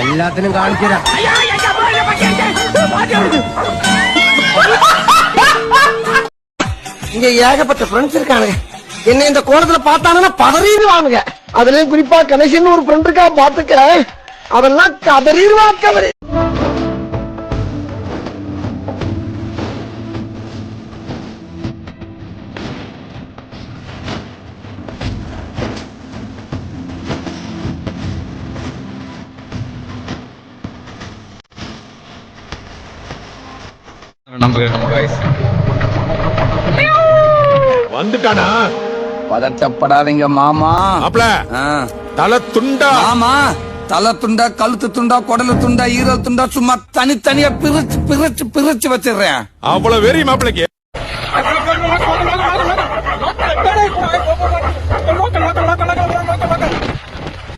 எல்லாத்திலும் காணிக்கிறேன். இங்க ஏகப்பட்ட ஃப்ரெண்ட்ஸ் இருக்கானுங்க. என்ன இந்த கோலத்துல பார்த்தானுன்னா பதறிடுவானுங்க. அதுலயும் குறிப்பா கணேசன் ஒரு ஃப்ரெண்ட் இருக்கா பாத்துக்க, அதெல்லாம் கதறிடுவா கதறி. வந்துட்டானா? பதட்டப்படாதீங்க மாமா. அப்பல தலை துண்டா மாமா, தலை துண்டா, கழுத்து துண்டா, குடலு துண்டா, ஈரல் துண்டா, சும்மா தனித்தனியா பிரிச்சு பிரிச்சு பிரிச்சு வச்சிடுறேன். அவ்வளவு வெறி மாப்பிளைக்கு.